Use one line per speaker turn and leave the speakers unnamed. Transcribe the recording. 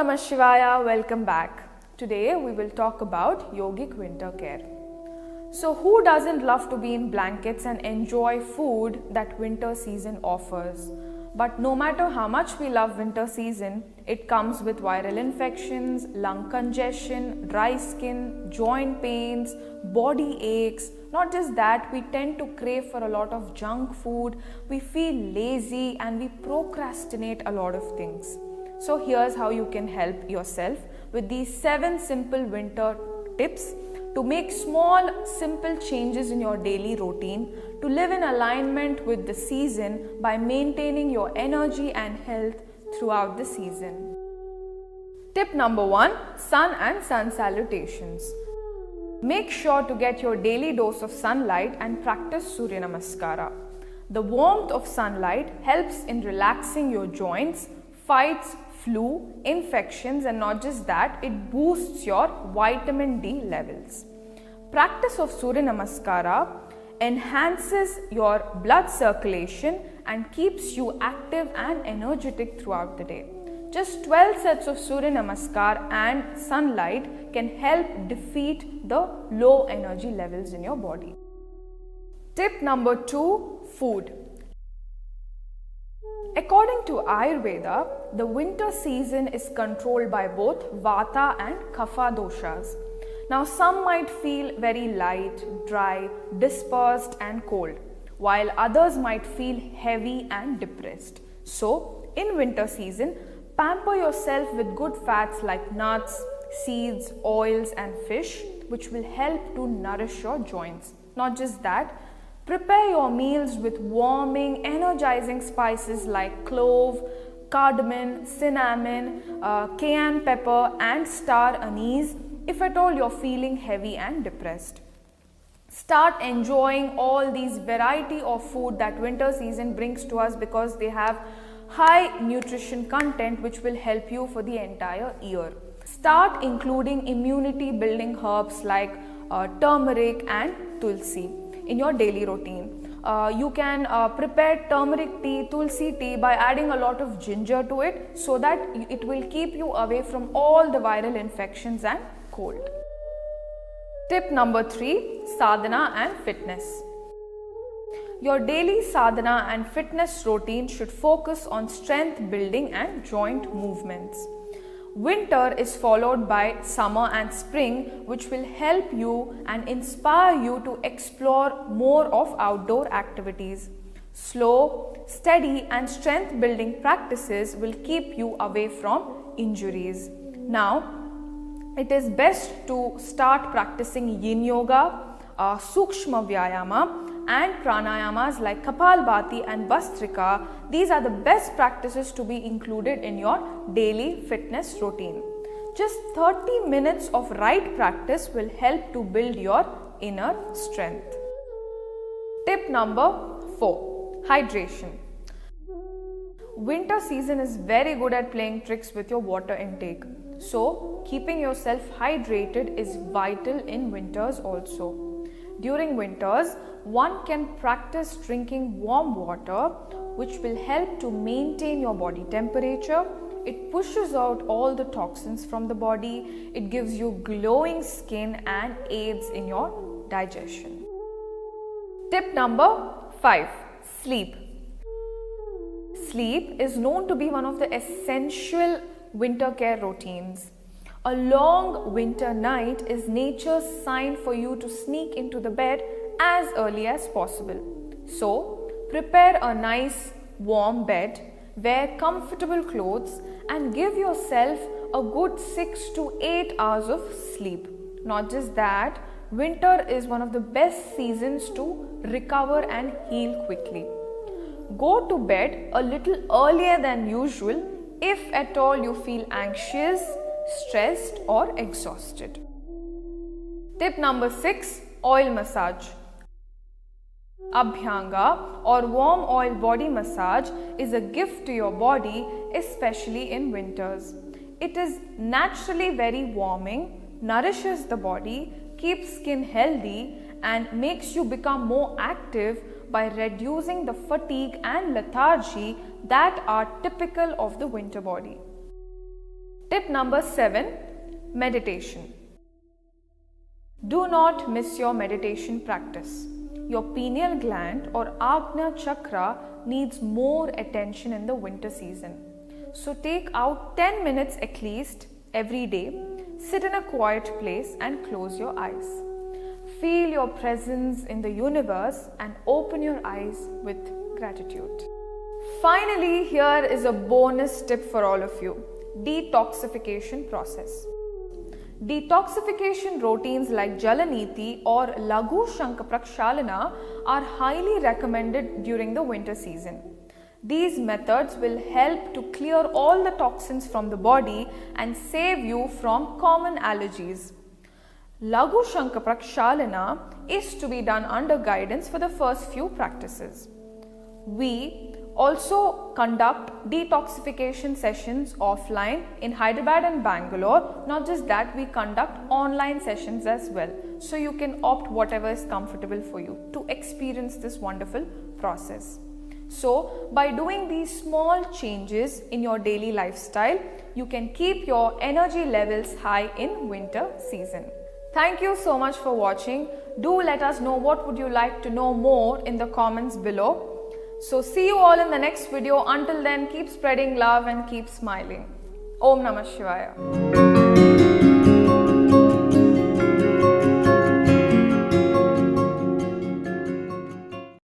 Namah Shivaya, welcome back. Today we will talk about yogic winter care. So who doesn't love to be in blankets and enjoy food that winter season offers? But no matter how much we love winter season, it comes with viral infections, lung congestion, dry skin, joint pains, body aches. Not just that, we tend to crave for a lot of junk food, we feel lazy and we procrastinate a lot of things. So here's how you can help yourself with these 7 simple winter tips to make small, simple changes in your daily routine to live in alignment with the season by maintaining your energy and health throughout the season. Tip number 1, sun and sun salutations. Make sure to get your daily dose of sunlight and practice Surya Namaskara. The warmth of sunlight helps in relaxing your joints, fights flu, infections, and not just that, it boosts your vitamin D levels. Practice of Surya Namaskara enhances your blood circulation and keeps you active and energetic throughout the day. Just 12 sets of Surya Namaskar and sunlight can help defeat the low energy levels in your body. Tip number 2, food. According to Ayurveda, the winter season is controlled by both Vata and Kapha doshas. Now some might feel very light, dry, dispersed and cold, while others might feel heavy and depressed. So, in winter season, pamper yourself with good fats like nuts, seeds, oils and fish, which will help to nourish your joints. Not just that, prepare your meals with warming, energizing spices like clove, cardamom, cinnamon, cayenne pepper and star anise if at all you're feeling heavy and depressed. Start enjoying all these variety of food that winter season brings to us because they have high nutrition content which will help you for the entire year. Start including immunity building herbs like turmeric and tulsi in your daily routine. You can prepare turmeric tea, tulsi tea by adding a lot of ginger to it so that it will keep you away from all the viral infections and cold. Tip number 3, sadhana and fitness. Your daily sadhana and fitness routine should focus on strength building and joint movements. Winter is followed by summer and spring, which will help you and inspire you to explore more of outdoor activities. Slow, steady and strength building practices will keep you away from injuries. Now, it is best to start practicing yin yoga, sukshma vyayama and pranayamas like kapalbhati and bastrika. These are the best practices to be included in your daily fitness routine. Just 30 minutes of right practice will help to build your inner strength. Tip number 4, hydration. Winter season is very good at playing tricks with your water intake. So, keeping yourself hydrated is vital in winters also. During winters, one can practice drinking warm water, which will help to maintain your body temperature. It pushes out all the toxins from the body. It gives you glowing skin and aids in your digestion. Tip number 5, sleep. Sleep is known to be one of the essential winter care routines. A long winter night is nature's sign for you to sneak into the bed as early as possible. So, prepare a nice warm bed, wear comfortable clothes and give yourself a good 6 to 8 hours of sleep. Not just that, winter is one of the best seasons to recover and heal quickly. Go to bed a little earlier than usual if at all you feel anxious, stressed or exhausted. Tip number 6, oil massage. Abhyanga or warm oil body massage is a gift to your body, especially in winters. It is naturally very warming, nourishes the body, keeps skin healthy and makes you become more active by reducing the fatigue and lethargy that are typical of the winter body. Tip number 7, meditation. Do not miss your meditation practice. Your pineal gland or Agnya chakra needs more attention in the winter season. So take out 10 minutes at least every day, sit in a quiet place and close your eyes. Feel your presence in the universe and open your eyes with gratitude. Finally, here is a bonus tip for all of you. Detoxification process. Detoxification routines like Jalaniti or Laghu Shanka Prakshalana are highly recommended during the winter season. These methods will help to clear all the toxins from the body and save you from common allergies. Laghu Shanka Prakshalana is to be done under guidance for the first few practices. We also conduct detoxification sessions offline in Hyderabad and Bangalore. Not just that, we conduct online sessions as well. So you can opt whatever is comfortable for you to experience this wonderful process. So by doing these small changes in your daily lifestyle, you can keep your energy levels high in winter season. Thank you so much for watching. Do let us know what would you like to know more in the comments below. So see you all in the next video. Until then, keep spreading love and keep smiling. Om Namah Shivaya.